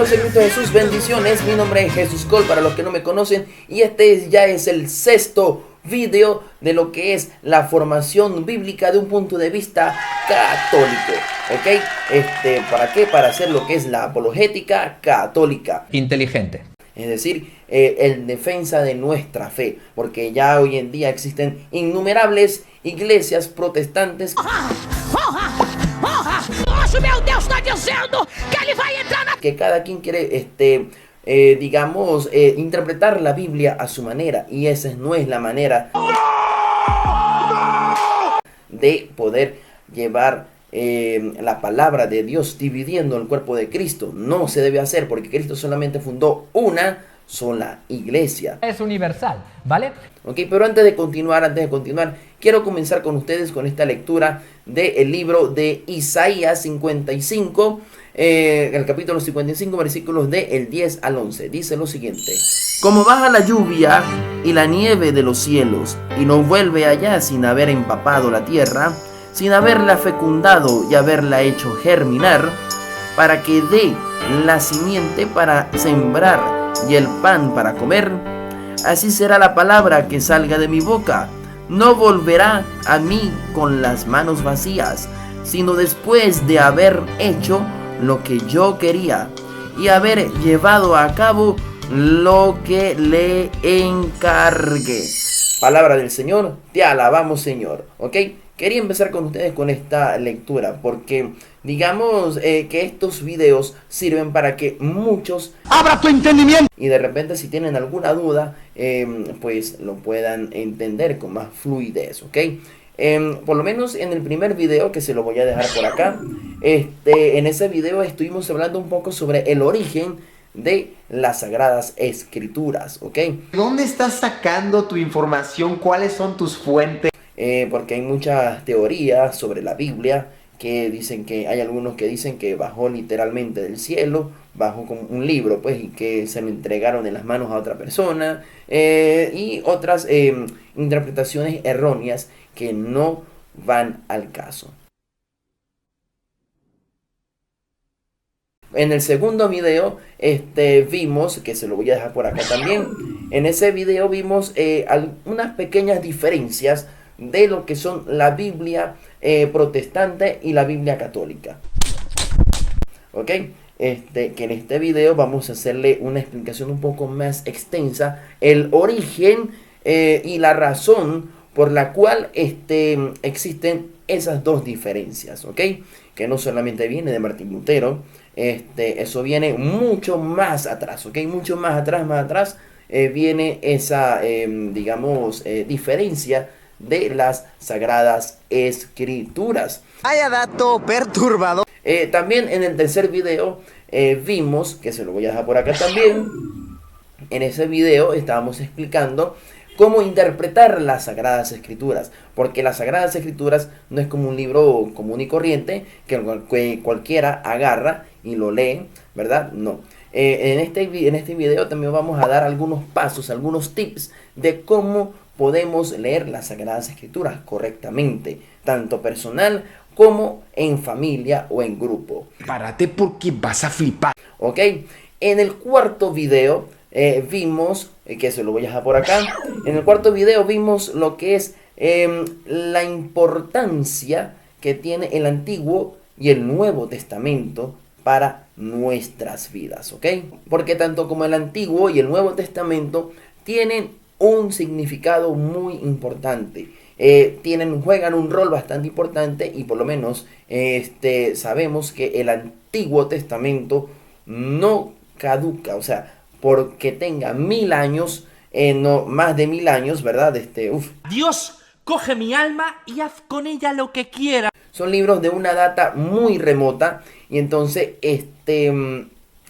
hermanos en Cristo Jesús, bendiciones. Mi nombre es Jesús Col, para los que no me conocen, y ya es el sexto video de lo que es la formación bíblica de un punto de vista católico. ¿Ok? ¿Para qué? Para hacer lo que es la apologética católica. Inteligente. Es decir, en defensa de nuestra fe, porque ya hoy en día existen innumerables iglesias protestantes que cada quien quiere, digamos, interpretar la Biblia a su manera, y esa no es la manera de poder llevar la palabra de Dios dividiendo el cuerpo de Cristo. No se debe hacer, porque Cristo solamente fundó una sola iglesia. Es universal, ¿vale? Ok, pero antes de continuar, quiero comenzar con ustedes con esta lectura del libro de Isaías 55, el capítulo 55, versículos del 10 al 11. Dice lo siguiente: como baja la lluvia y la nieve de los cielos, y no vuelve allá sin haber empapado la tierra, sin haberla fecundado y haberla hecho germinar, para que dé la simiente para sembrar y el pan para comer, así será la palabra que salga de mi boca. No volverá a mí con las manos vacías, sino después de haber hecho lo que yo quería y haber llevado a cabo lo que le encargué. Palabra del Señor, te alabamos, Señor. ¿Ok? Quería empezar con ustedes con esta lectura porque digamos que estos videos sirven para que muchos abran tu entendimiento y de repente, si tienen alguna duda, pues lo puedan entender con más fluidez, ¿ok? Por lo menos en el primer video, que se lo voy a dejar por acá, en ese video estuvimos hablando un poco sobre el origen de las Sagradas Escrituras, ¿ok? ¿De dónde estás sacando tu información? ¿Cuáles son tus fuentes? Porque hay muchas teorías sobre la Biblia que dicen que hay algunos que dicen que bajó literalmente del cielo, bajó como un libro, pues, y que se lo entregaron en las manos a otra persona, y otras interpretaciones erróneas que no van al caso. En el segundo video vimos, que se lo voy a dejar por acá también, en ese video vimos unas pequeñas diferencias de lo que son la Biblia protestante y la Biblia católica. Ok, que en este video vamos a hacerle una explicación un poco más extensa, el origen y la razón por la cual existen esas dos diferencias, ok, que no solamente viene de Martín Lutero, eso viene mucho más atrás, ok, mucho más atrás, viene esa, digamos, diferencia de las Sagradas Escrituras. Vaya dato perturbador. También en el tercer video vimos, que se lo voy a dejar por acá también, en ese video estábamos explicando cómo interpretar las Sagradas Escrituras, porque las Sagradas Escrituras no es como un libro común y corriente que cualquiera agarra y lo lee, ¿verdad? No. En este video también vamos a dar algunos pasos, algunos tips de cómo podemos leer las Sagradas Escrituras correctamente, tanto personal como en familia o en grupo. Párate porque vas a flipar. Ok, en el cuarto video vimos, que se lo voy a dejar por acá, en el cuarto video vimos lo que es la importancia que tiene el Antiguo y el Nuevo Testamento para nuestras vidas, ¿ok? Porque tanto como el Antiguo y el Nuevo Testamento tienen un significado muy importante, juegan un rol bastante importante, y por lo menos sabemos que el Antiguo Testamento no caduca, o sea, porque tenga 1000 años, no más de 1000 años, ¿verdad? Dios, coge mi alma y haz con ella lo que quiera. Son libros de una data muy remota, y entonces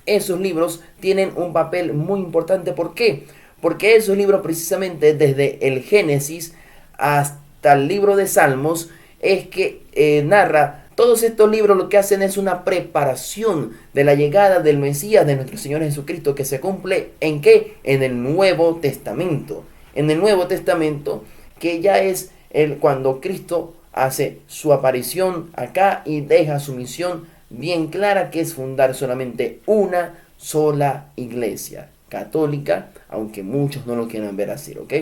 esos libros tienen un papel muy importante. ¿Por qué? Porque esos libros, precisamente desde el Génesis hasta el libro de Salmos, es que narra. Todos estos libros lo que hacen es una preparación de la llegada del Mesías, de nuestro Señor Jesucristo, que se cumple ¿en qué? En el Nuevo Testamento. En el Nuevo Testamento, que ya es cuando Cristo hace su aparición acá y deja su misión bien clara, que es fundar solamente una sola iglesia católica, aunque muchos no lo quieran ver así, ¿ok?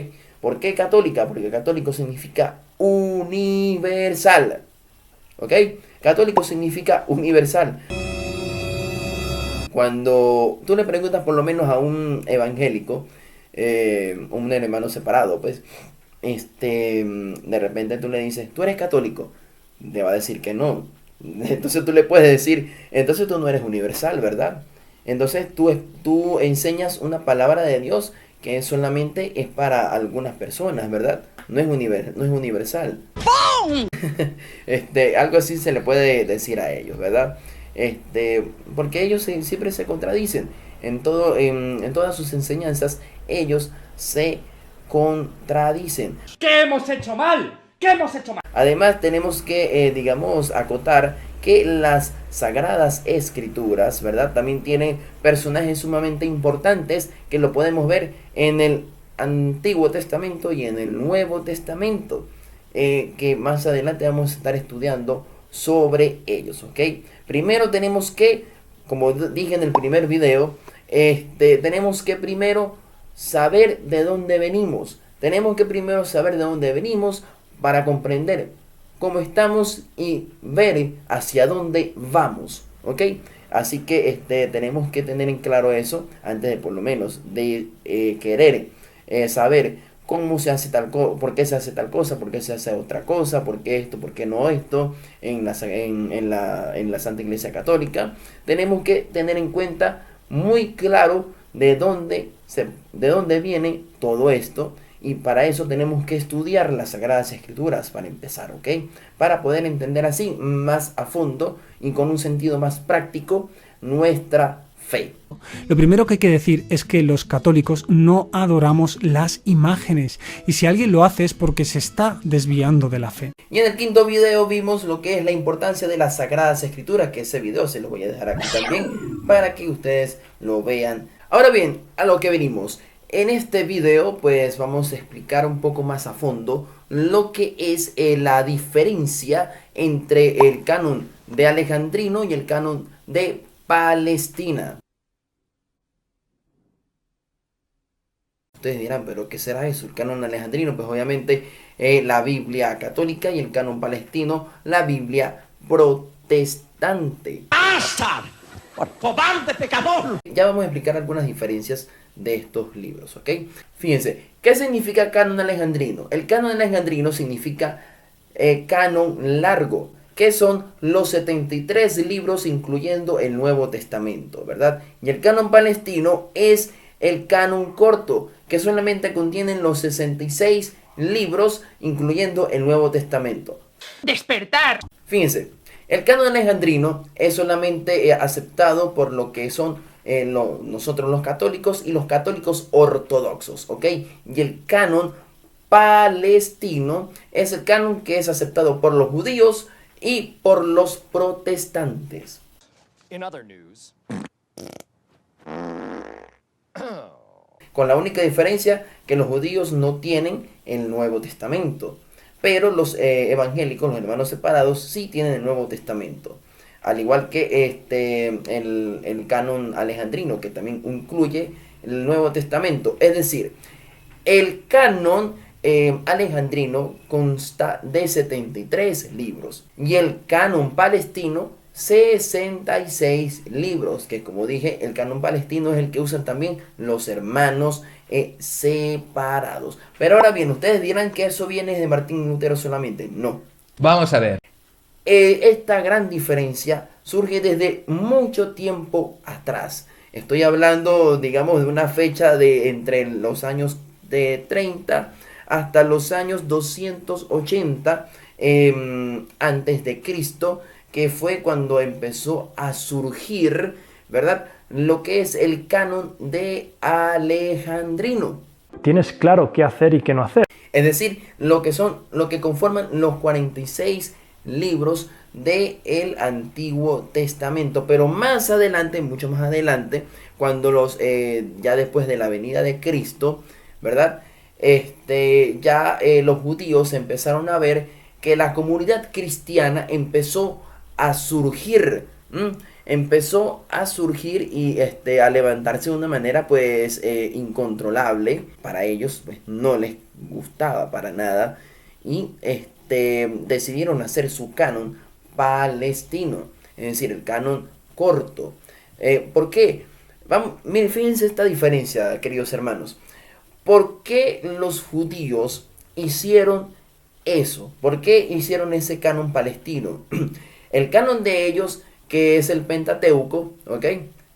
¿Por qué católica? Porque católico significa universal, ¿ok? Católico significa universal. Cuando tú le preguntas por lo menos a un evangélico, un hermano separado, pues, de repente tú le dices, ¿tú eres católico? Le va a decir que no. Entonces tú le puedes decir, entonces tú no eres universal, ¿verdad? Entonces tú enseñas una palabra de Dios que solamente es para algunas personas, ¿verdad? No es universal. Algo así se le puede decir a ellos, ¿verdad? Porque ellos siempre se contradicen. En todas sus enseñanzas, ellos se contradicen. ¿Qué hemos hecho mal? ¿Qué hemos hecho mal? Además, tenemos que, digamos, acotar que las Sagradas Escrituras, ¿verdad? También tienen personajes sumamente importantes que lo podemos ver en el Antiguo Testamento y en el Nuevo Testamento, que más adelante vamos a estar estudiando sobre ellos, ¿ok? Primero tenemos que, como dije en el primer video, tenemos que primero saber de dónde venimos. Tenemos que primero saber de dónde venimos para comprender cómo estamos y ver hacia dónde vamos, ¿ok? Así que tenemos que tener en claro eso antes de por lo menos de querer saber cómo se hace tal cosa, por qué se hace tal cosa, por qué se hace otra cosa, por qué esto, por qué no esto en la Santa Iglesia Católica. Tenemos que tener en cuenta muy claro de dónde viene todo esto. Y para eso tenemos que estudiar las Sagradas Escrituras para empezar, ¿ok? Para poder entender así más a fondo y con un sentido más práctico nuestra fe. Lo primero que hay que decir es que los católicos no adoramos las imágenes, y si alguien lo hace es porque se está desviando de la fe. Y en el quinto video vimos lo que es la importancia de las Sagradas Escrituras, que ese video se los voy a dejar aquí también para que ustedes lo vean. Ahora bien, a lo que venimos. En este video pues vamos a explicar un poco más a fondo lo que es la diferencia entre el canon de Alejandrino y el canon de Palestina. Ustedes dirán, ¿pero qué será eso? El canon alejandrino, pues obviamente la Biblia católica, y el canon palestino, la Biblia protestante. ¡Basta! ¡Cobarde pecador! Ya vamos a explicar algunas diferencias de estos libros, ¿ok? Fíjense, ¿qué significa canon alejandrino? El canon alejandrino significa canon largo, que son los 73 libros incluyendo el Nuevo Testamento, ¿verdad? Y el canon palestino es el canon corto, que solamente contienen los 66 libros incluyendo el Nuevo Testamento. ¡Despertar! Fíjense, el canon alejandrino es solamente aceptado por lo que son nosotros los católicos y los católicos ortodoxos, ¿ok? Y el canon palestino es el canon que es aceptado por los judíos y por los protestantes. In other news. Con la única diferencia que los judíos no tienen el Nuevo Testamento, pero los evangélicos, los hermanos separados, sí tienen el Nuevo Testamento. Al igual que el canon alejandrino, que también incluye el Nuevo Testamento. Es decir, el canon alejandrino consta de 73 libros y el canon palestino 66 libros, que como dije, el canon palestino es el que usan también los hermanos separados. Pero ahora bien, ustedes dirán que eso viene de Martín Lutero solamente. No. Vamos a ver. Esta gran diferencia surge desde mucho tiempo atrás. Estoy hablando, digamos, de una fecha de entre los años de 30 hasta los años 280 antes de Cristo, que fue cuando empezó a surgir, ¿verdad?, lo que es el canon de Alejandrino. Tienes claro qué hacer y qué no hacer. Es decir, lo que conforman los 46 libros del Antiguo Testamento. Pero más adelante, mucho más adelante, cuando ya después de la venida de Cristo, ¿verdad?, los judíos empezaron a ver que la comunidad cristiana empezó a surgir, empezó a surgir y a levantarse de una manera pues incontrolable. Para ellos pues no les gustaba para nada y decidieron hacer su canon palestino, es decir, el canon corto. ¿Por qué? Miren, fíjense esta diferencia, queridos hermanos. ¿Por qué los judíos hicieron eso? ¿Por qué hicieron ese canon palestino? El canon de ellos, que es el Pentateuco, ¿ok?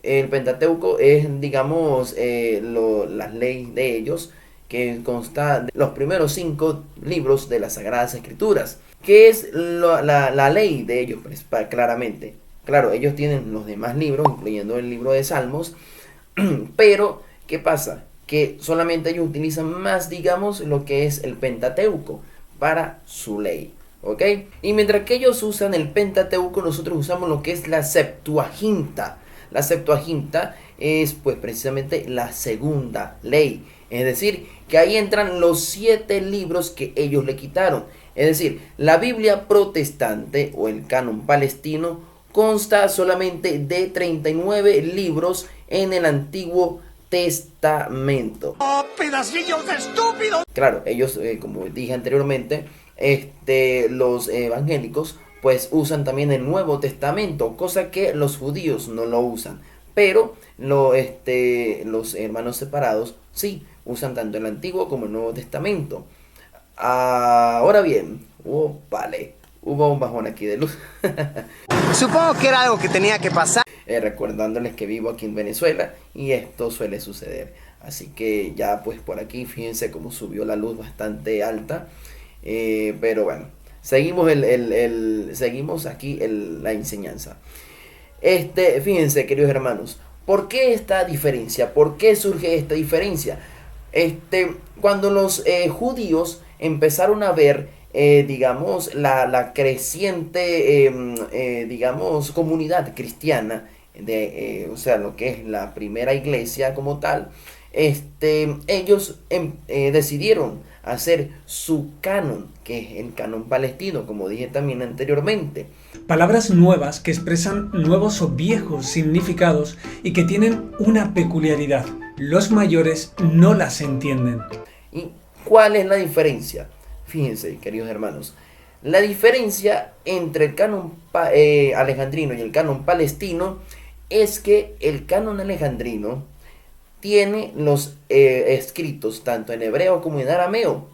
El Pentateuco es, digamos, las leyes de ellos, que consta de los primeros 5 libros de las Sagradas Escrituras, que es la ley de ellos, pues, claramente. Claro, ellos tienen los demás libros, incluyendo el libro de Salmos, pero, ¿qué pasa? Que solamente ellos utilizan más, digamos, lo que es el Pentateuco para su ley, ¿ok? Y mientras que ellos usan el Pentateuco, nosotros usamos lo que es la Septuaginta. La Septuaginta es, pues, precisamente la segunda ley. Es decir, que ahí entran los 7 libros que ellos le quitaron. Es decir, la Biblia protestante o el canon palestino consta solamente de 39 libros en el Antiguo Testamento. ¡Oh, pedacillos de estúpidos! Claro, ellos, como dije anteriormente, los evangélicos pues usan también el Nuevo Testamento, cosa que los judíos no lo usan. Pero los hermanos separados sí usan tanto el Antiguo como el Nuevo Testamento. Ahora bien, vale, hubo un bajón aquí de luz. Supongo que era algo que tenía que pasar. Recordándoles que vivo aquí en Venezuela y esto suele suceder. Así que ya pues por aquí fíjense cómo subió la luz bastante alta. Pero bueno, seguimos seguimos aquí la enseñanza. Fíjense, queridos hermanos, ¿por qué esta diferencia? ¿Por qué surge esta diferencia? Cuando los judíos empezaron a ver, digamos, la creciente, digamos, comunidad cristiana, o sea, lo que es la primera iglesia como tal, ellos decidieron hacer su canon, que es el canon palestino, como dije también anteriormente. Palabras nuevas que expresan nuevos o viejos significados y que tienen una peculiaridad. Los mayores no las entienden. ¿Y cuál es la diferencia? Fíjense, queridos hermanos, la diferencia entre el canon alejandrino y el canon palestino es que el canon alejandrino tiene los escritos tanto en hebreo como en arameo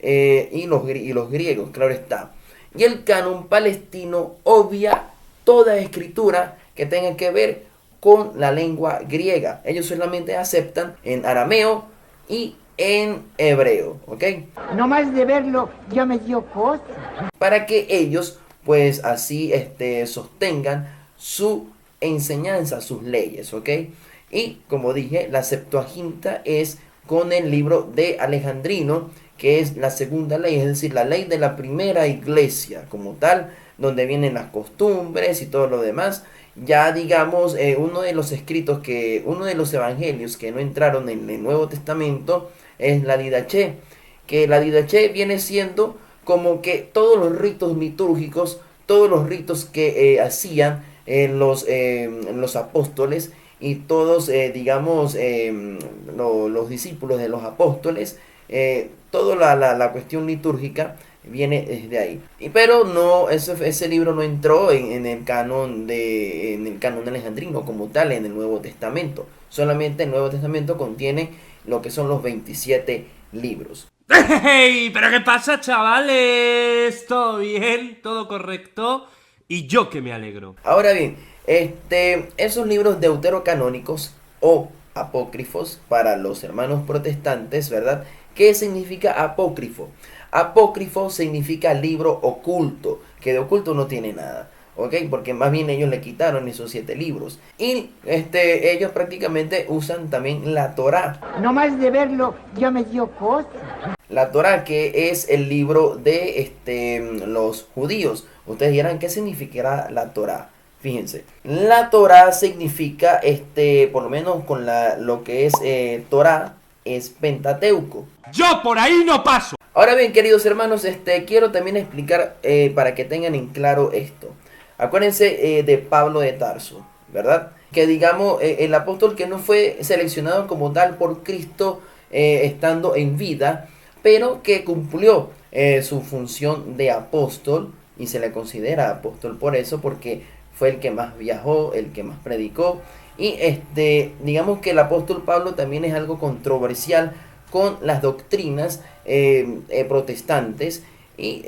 y los griegos, claro está. Y el canon palestino obvia toda escritura que tenga que ver con la lengua griega. Ellos solamente aceptan en arameo y en hebreo, ¿ok? No más de verlo ya me dio cosa. Para que ellos pues así sostengan su enseñanza, sus leyes, ¿ok? Y como dije, la Septuaginta es con el libro de Alejandrino, que es la segunda ley, es decir, la ley de la primera iglesia como tal, donde vienen las costumbres y todo lo demás. Ya digamos, uno de los evangelios que no entraron en el Nuevo Testamento es la Didaché, que la Didaché viene siendo como que todos los ritos litúrgicos, todos los ritos que hacían los apóstoles y todos, digamos, los discípulos de los apóstoles, toda la cuestión litúrgica viene desde ahí. Pero no, ese libro no entró en el canon alejandrino como tal, en el Nuevo Testamento. Solamente el Nuevo Testamento contiene lo que son los 27 libros. ¡Hey! ¿Pero qué pasa, chavales? ¿Todo bien? ¿Todo correcto? Y yo que me alegro. Ahora bien, esos libros deuterocanónicos o apócrifos para los hermanos protestantes, ¿verdad? ¿Qué significa apócrifo? Apócrifo significa libro oculto, que de oculto no tiene nada, ¿ok? Porque más bien ellos le quitaron esos 7 libros. Y ellos prácticamente usan también la Torá. No más de verlo ya me dio cosa. La Torá, que es el libro de los judíos. Ustedes dirán, ¿qué significará la Torá? Fíjense, la Torá significa, por lo menos con lo que es Torá, es Pentateuco. ¡Yo por ahí no paso! Ahora bien, queridos hermanos, quiero también explicar para que tengan en claro esto. Acuérdense de Pablo de Tarso, ¿verdad? Que digamos, el apóstol que no fue seleccionado como tal por Cristo estando en vida, pero que cumplió su función de apóstol, y se le considera apóstol por eso, porque fue el que más viajó, el que más predicó. Y digamos que el apóstol Pablo también es algo controversial con las doctrinas protestantes y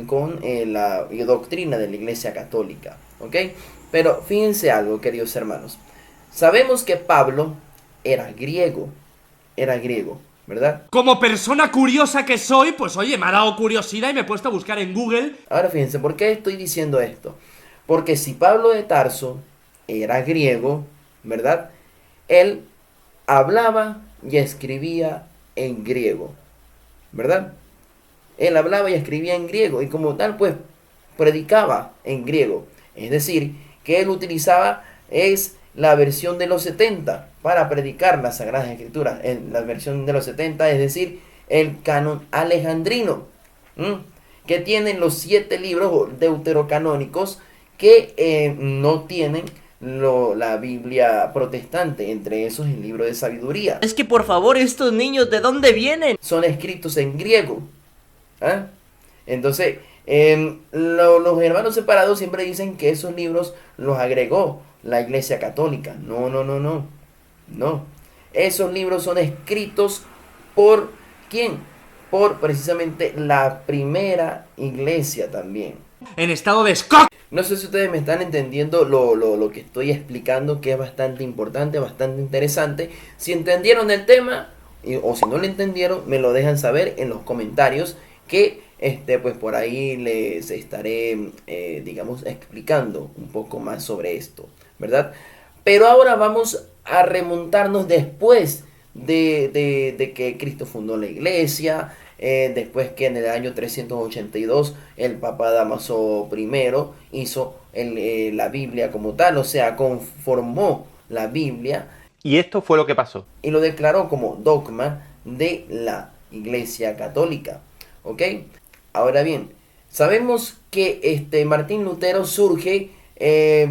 con la doctrina de la Iglesia Católica, ¿ok? Pero fíjense algo, queridos hermanos. Sabemos que Pablo era griego, ¿verdad? Como persona curiosa que soy, pues oye, me ha dado curiosidad y me he puesto a buscar en Google. Ahora fíjense, ¿por qué estoy diciendo esto? Porque si Pablo de Tarso era griego, ¿verdad? Él hablaba y escribía en griego, ¿verdad? Él hablaba y escribía en griego y como tal, pues, predicaba en griego. Es decir, que él utilizaba la versión de los 70 para predicar las Sagradas Escrituras. La versión de los 70, es decir, el canon alejandrino, que tienen los 7 libros deuterocanónicos que no tienen la Biblia protestante, entre esos el libro de sabiduría. Es que por favor, estos niños, ¿de dónde vienen? Son escritos en griego. Entonces, los hermanos separados siempre dicen que esos libros los agregó la Iglesia Católica. No. Esos libros son escritos por ¿quién? Por precisamente la primera iglesia también. En estado de shock. No sé si ustedes me están entendiendo lo que estoy explicando, que es bastante importante, bastante interesante. Si entendieron el tema o si no lo entendieron, me lo dejan saber en los comentarios, que pues por ahí les estaré digamos explicando un poco más sobre esto, ¿verdad? Pero ahora vamos a remontarnos después de que Cristo fundó la iglesia, después que en el año 382 el Papa Dámaso I hizo la Biblia como tal, o sea, conformó la Biblia. Y esto fue lo que pasó. Y lo declaró como dogma de la Iglesia Católica, ¿ok? Ahora bien, sabemos que Martín Lutero surge,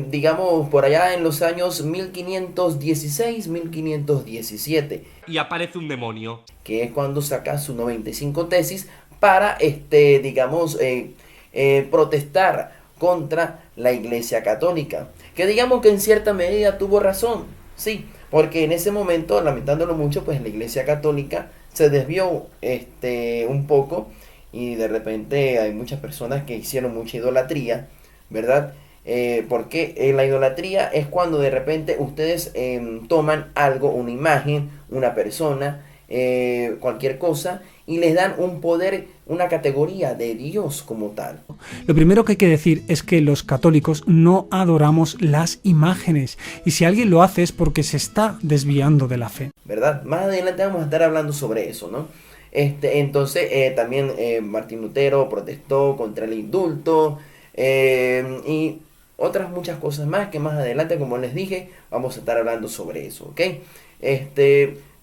digamos, por allá en los años 1516, 1517. Y aparece un demonio. Que es cuando saca su 95 tesis para, digamos, protestar contra la Iglesia Católica. Que digamos que en cierta medida tuvo razón, sí, porque en ese momento, lamentándolo mucho, pues la Iglesia Católica se desvió un poco, y de repente hay muchas personas que hicieron mucha idolatría, ¿verdad? Porque la idolatría es cuando de repente ustedes toman algo, una imagen, una persona, cualquier cosa, y les dan un poder, una categoría de Dios como tal. Lo primero que hay que decir es que los católicos no adoramos las imágenes, y si alguien lo hace es porque se está desviando de la fe, ¿verdad? Más adelante vamos a estar hablando sobre eso, ¿no? Entonces también Martín Lutero protestó contra el indulto y otras muchas cosas más que más adelante, como les dije, vamos a estar hablando sobre eso, ¿ok?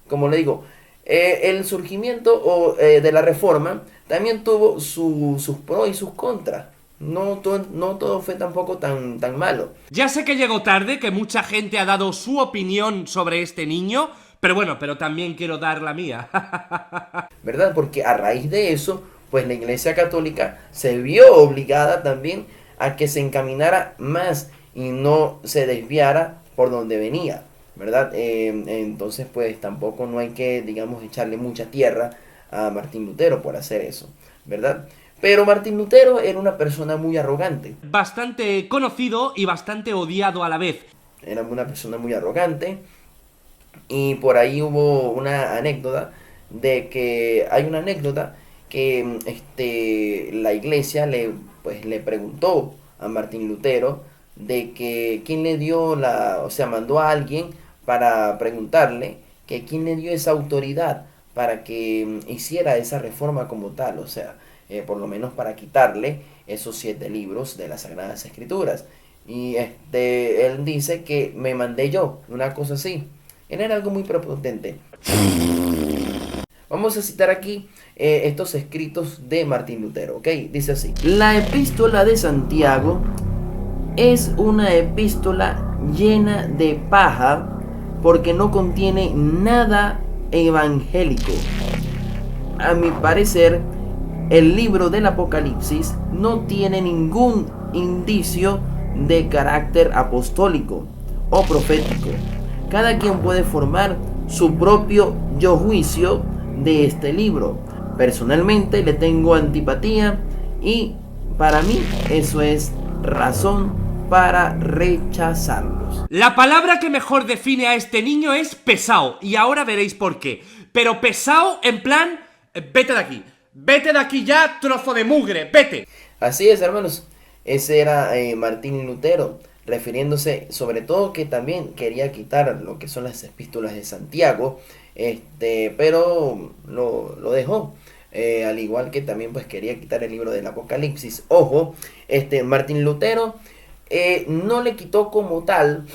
Como le digo, el surgimiento de la Reforma también tuvo sus pros y sus contras. No todo fue tampoco tan malo. Ya sé que llegó tarde, que mucha gente ha dado su opinión sobre este niño, pero bueno, pero también quiero dar la mía. ¿Verdad? Porque a raíz de eso, pues la Iglesia Católica se vio obligada también a que se encaminara más y no se desviara por donde venía, ¿verdad? Entonces, pues tampoco no hay que, digamos, echarle mucha tierra a Martín Lutero por hacer eso, ¿verdad? Pero Martín Lutero era una persona muy arrogante. Bastante conocido y bastante odiado a la vez. Era una persona muy arrogante. Y por ahí hubo una anécdota hay una anécdota que la iglesia le preguntó a Martín Lutero de que quién le dio mandó a alguien para preguntarle que quién le dio esa autoridad para que hiciera esa reforma como tal, o sea, por lo menos para quitarle esos 7 libros de las Sagradas Escrituras. Y él dice que me mandé yo, una cosa así. Era algo muy prepotente. Vamos a citar aquí estos escritos de Martín Lutero, ¿ok? Dice así: la epístola de Santiago, es una epístola llena de paja porque no contiene nada evangélico. A mi parecer, el libro del Apocalipsis no tiene ningún indicio de carácter apostólico o profético. Cada quien puede formar su propio yo juicio de este libro. Personalmente le tengo antipatía y para mí eso es razón para rechazarlos. La palabra que mejor define a este niño es pesado, y ahora veréis por qué. Pero pesado en plan, vete de aquí ya, trozo de mugre, vete. Así es, hermanos, ese era Martín Lutero, refiriéndose sobre todo que también quería quitar lo que son las epístolas de Santiago, pero lo dejó. Al igual que también pues quería quitar el libro del Apocalipsis. Ojo, Martín Lutero no le quitó como tal,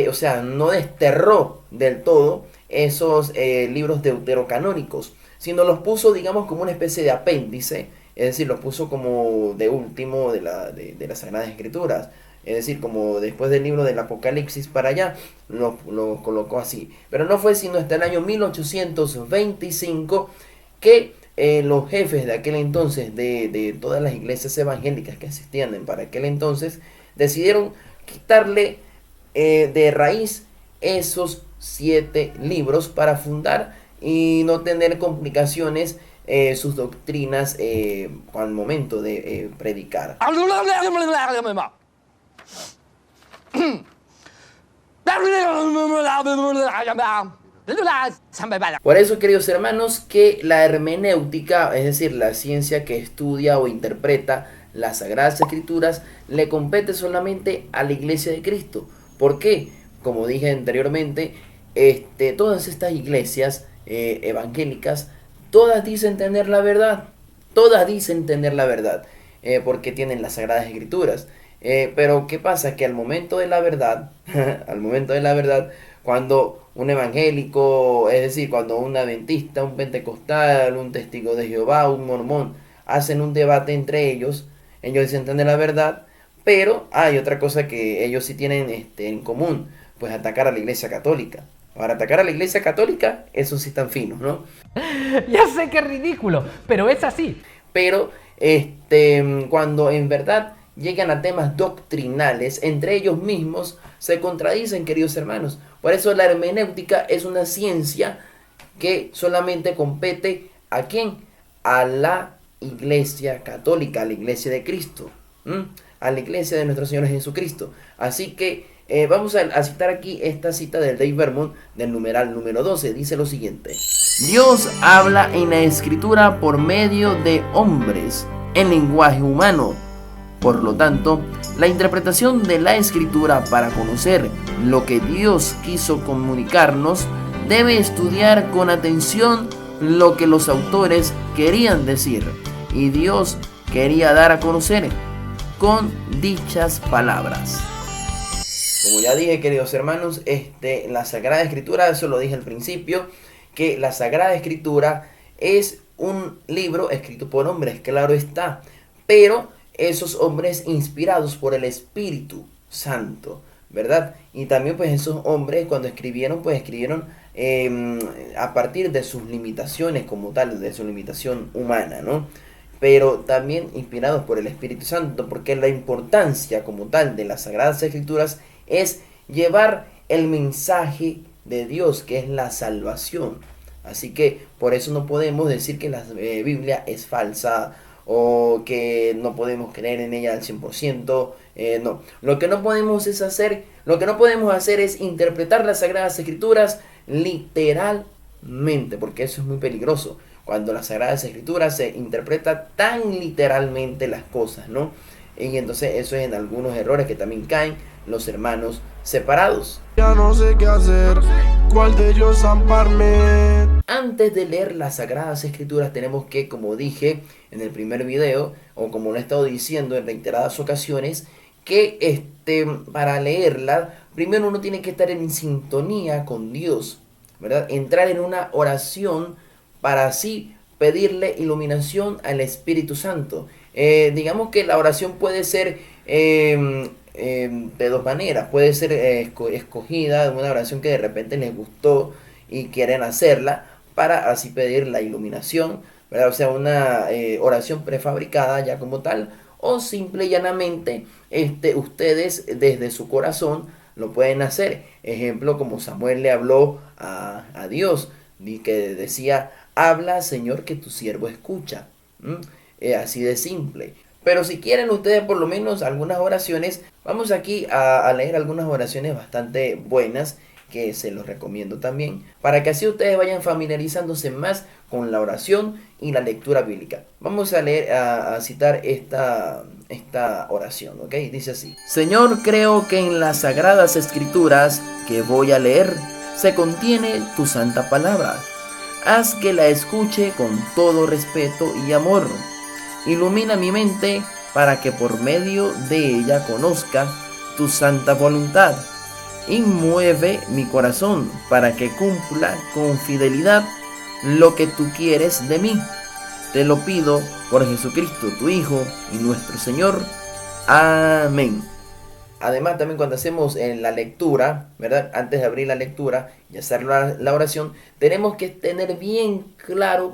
o sea, no desterró del todo esos libros deuterocanónicos, sino los puso, digamos, como una especie de apéndice, es decir, los puso como de último de las Sagradas Escrituras. Es decir, como después del libro del Apocalipsis para allá, lo colocó así. Pero no fue sino hasta el año 1825 que los jefes de aquel entonces, de todas las iglesias evangélicas que existían para aquel entonces, decidieron quitarle de raíz esos 7 libros para fundar y no tener complicaciones sus doctrinas al momento de predicar. Por eso, queridos hermanos, que la hermenéutica, es decir, la ciencia que estudia o interpreta las Sagradas Escrituras, le compete solamente a la Iglesia de Cristo. ¿Por qué? Como dije anteriormente, todas estas iglesias evangélicas, todas dicen tener la verdad. Todas dicen tener la verdad, porque tienen las Sagradas Escrituras. Pero ¿qué pasa? Que al momento de la verdad, cuando un evangélico, es decir, cuando un adventista, un pentecostal, un testigo de Jehová, un mormón, hacen un debate entre ellos dicen tener la verdad, pero hay otra cosa que ellos sí tienen en común, pues atacar a la Iglesia Católica. Para atacar a la Iglesia Católica, esos sí están finos, ¿no? Ya sé que es ridículo, pero es así. Pero cuando en verdad llegan a temas doctrinales, entre ellos mismos se contradicen, queridos hermanos. Por eso la hermenéutica es una ciencia que solamente compete ¿a quién? A la Iglesia Católica, a la Iglesia de Cristo, a la Iglesia de nuestro Señor Jesucristo. Así que vamos a citar aquí esta cita del Dave Vermont del numeral número 12. Dice lo siguiente: Dios habla en la Escritura por medio de hombres, en lenguaje humano. Por lo tanto, la interpretación de la Escritura para conocer lo que Dios quiso comunicarnos debe estudiar con atención lo que los autores querían decir y Dios quería dar a conocer con dichas palabras. Como ya dije, queridos hermanos, la Sagrada Escritura, eso lo dije al principio, que la Sagrada Escritura es un libro escrito por hombres, claro está, pero esos hombres inspirados por el Espíritu Santo, ¿verdad? Y también pues esos hombres cuando escribieron, pues escribieron a partir de sus limitaciones como tal, de su limitación humana, ¿no? Pero también inspirados por el Espíritu Santo, porque la importancia como tal de las Sagradas Escrituras es llevar el mensaje de Dios, que es la salvación. Así que por eso no podemos decir que la Biblia es falsa o que no podemos creer en ella al 100%. No, lo que no podemos hacer es interpretar las Sagradas Escrituras literalmente, porque eso es muy peligroso. Cuando las Sagradas Escrituras se interpreta tan literalmente las cosas, ¿no? Y entonces eso es en algunos errores que también caen los hermanos separados. Ya no sé qué hacer, cuál de ellos amparme. Antes de leer las Sagradas Escrituras tenemos que, como dije en el primer video, o como lo he estado diciendo en reiteradas ocasiones, que para leerla, primero uno tiene que estar en sintonía con Dios, ¿verdad? Entrar en una oración para así pedirle iluminación al Espíritu Santo. Digamos que la oración puede ser de dos maneras. Puede ser escogida una oración que de repente les gustó y quieren hacerla para así pedir la iluminación, ¿verdad? O sea, una oración prefabricada ya como tal, o simple y llanamente ustedes desde su corazón lo pueden hacer. Ejemplo, como Samuel le habló a Dios, que decía: habla, Señor, que tu siervo escucha. Así de simple. Pero si quieren ustedes por lo menos algunas oraciones, vamos aquí a leer algunas oraciones bastante buenas que se los recomiendo también, para que así ustedes vayan familiarizándose más con la oración y la lectura bíblica. Vamos a leer, a citar esta oración, ¿ok? Dice así: Señor, creo que en las sagradas escrituras que voy a leer se contiene tu santa palabra. Haz que la escuche con todo respeto y amor. Ilumina mi mente para que por medio de ella conozca tu santa voluntad. Y mueve mi corazón para que cumpla con fidelidad lo que tú quieres de mí. Te lo pido por Jesucristo, tu Hijo y nuestro Señor. Amén. Además, también cuando hacemos la lectura, ¿verdad? Antes de abrir la lectura y hacer la oración, tenemos que tener bien claro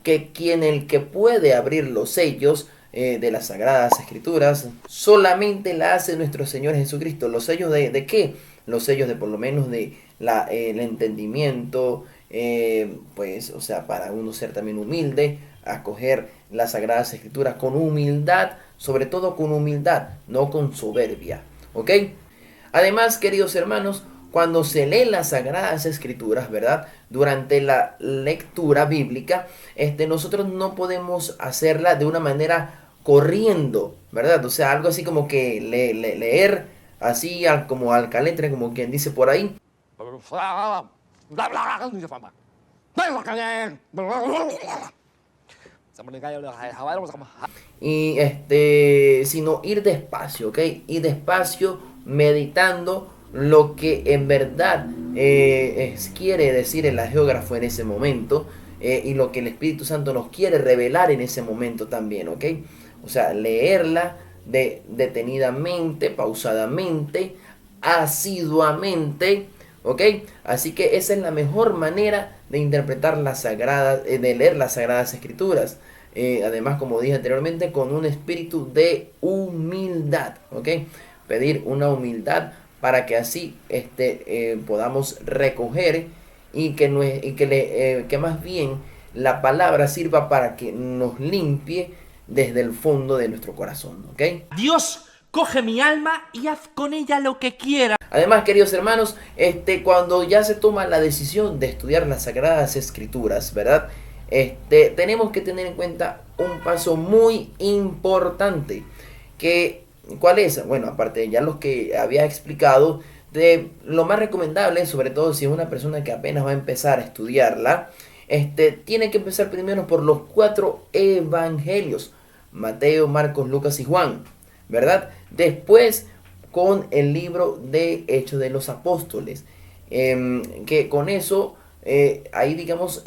que el que puede abrir los sellos de las Sagradas Escrituras solamente la hace nuestro Señor Jesucristo. ¿Los sellos de qué? Los sellos de por lo menos de el entendimiento, pues, o sea, para uno ser también humilde, acoger las Sagradas Escrituras con humildad, sobre todo con humildad, no con soberbia, ¿ok? Además, queridos hermanos, cuando se leen las Sagradas Escrituras, ¿verdad? Durante la lectura bíblica, nosotros no podemos hacerla de una manera corriendo, ¿verdad? O sea, algo así como que leer así como al caletre, como quien dice por ahí. Y sino ir despacio, ¿ok? Ir despacio, meditando lo que en verdad quiere decir el geógrafo en ese momento, y lo que el Espíritu Santo nos quiere revelar en ese momento también, ¿ok? O sea, leerla detenidamente, pausadamente, asiduamente, ¿ok? Así que esa es la mejor manera de interpretar de leer las Sagradas Escrituras. Además, como dije anteriormente, con un espíritu de humildad, ¿ok? Pedir una humildad para que así podamos recoger y que más bien la palabra sirva para que nos limpie desde el fondo de nuestro corazón, ¿ok? Dios, coge mi alma y haz con ella lo que quiera. Además, queridos hermanos, cuando ya se toma la decisión de estudiar las Sagradas Escrituras, ¿verdad? Tenemos que tener en cuenta un paso muy importante. ¿Cuál es? Bueno, aparte de ya los que había explicado, de lo más recomendable, sobre todo si es una persona que apenas va a empezar a estudiarla, tiene que empezar primero por los 4 evangelios: Mateo, Marcos, Lucas y Juan, ¿verdad? Después con el libro de Hechos de los Apóstoles, que con eso ahí digamos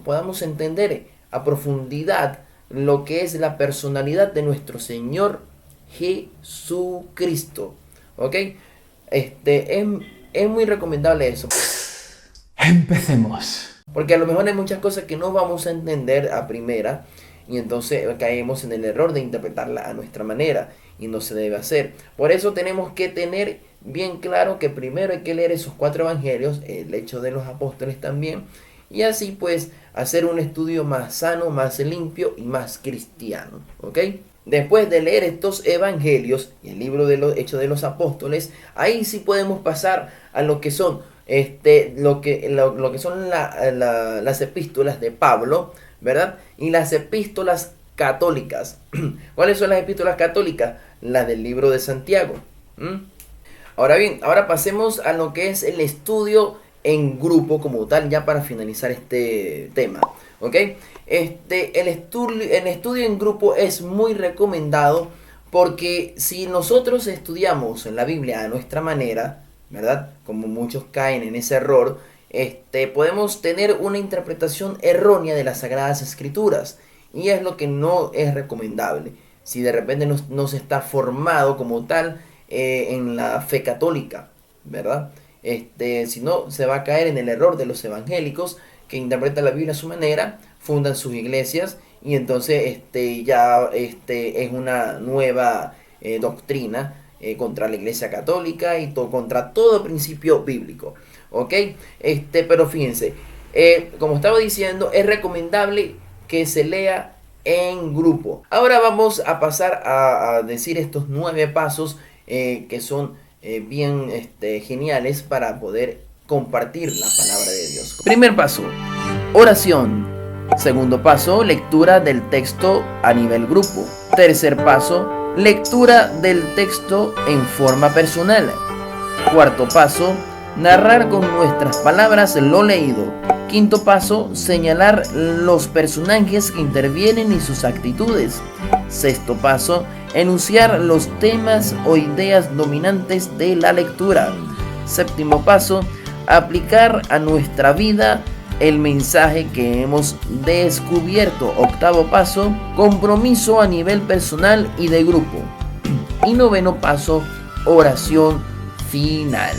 podamos entender a profundidad lo que es la personalidad de nuestro Señor Jesucristo, ¿ok? Es muy recomendable eso. Empecemos. Porque a lo mejor hay muchas cosas que no vamos a entender a primera, y entonces caemos en el error de interpretarla a nuestra manera, y no se debe hacer. Por eso tenemos que tener bien claro que primero hay que leer esos 4 evangelios, el Hecho de los Apóstoles también, y así pues hacer un estudio más sano, más limpio y más cristiano, ¿ok? Después de leer estos evangelios y el libro de los Hechos de los Apóstoles, ahí sí podemos pasar a lo que son lo que son las epístolas de Pablo, ¿verdad? Y las epístolas católicas. ¿Cuáles son las epístolas católicas? Las del libro de Santiago. Ahora bien, ahora pasemos a lo que es el estudio en grupo como tal, ya para finalizar este tema, ¿ok? El estudio en grupo es muy recomendado, porque si nosotros estudiamos en la Biblia a nuestra manera, ¿verdad? Como muchos caen en ese error, podemos tener una interpretación errónea de las Sagradas Escrituras, y es lo que no es recomendable. si de repente no se está formado como tal en la fe católica, ¿verdad? Si no, se va a caer en el error de los evangélicos que interpretan la Biblia a su manera, fundan sus iglesias y entonces ya es una nueva doctrina contra la iglesia católica y contra todo principio bíblico, ¿ok? Pero fíjense, como estaba diciendo, es recomendable que se lea en grupo. Ahora vamos a pasar a decir estos 9 pasos que son bien geniales para poder compartir la palabra de Dios. Primer paso, oración. Segundo paso, lectura del texto a nivel grupo. Tercer paso, lectura del texto en forma personal. Cuarto paso, narrar con nuestras palabras lo leído. Quinto paso, señalar los personajes que intervienen y sus actitudes. Sexto paso, enunciar los temas o ideas dominantes de la lectura. Séptimo paso, aplicar a nuestra vida el mensaje que hemos descubierto. Octavo paso, compromiso a nivel personal y de grupo. Y noveno paso, oración final.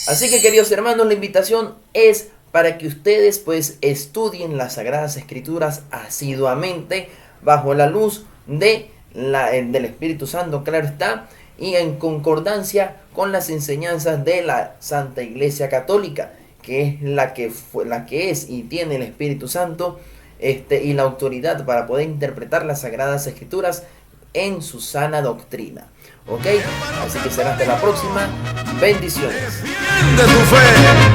Así que, queridos hermanos, la invitación es para que ustedes pues estudien las Sagradas Escrituras asiduamente bajo la luz del Espíritu Santo, claro está, y en concordancia con las enseñanzas de la Santa Iglesia Católica, que es la que es y tiene el Espíritu Santo y la autoridad para poder interpretar las Sagradas Escrituras en su sana doctrina. ¿Ok? Así que será hasta la próxima. Bendiciones. De tu fe.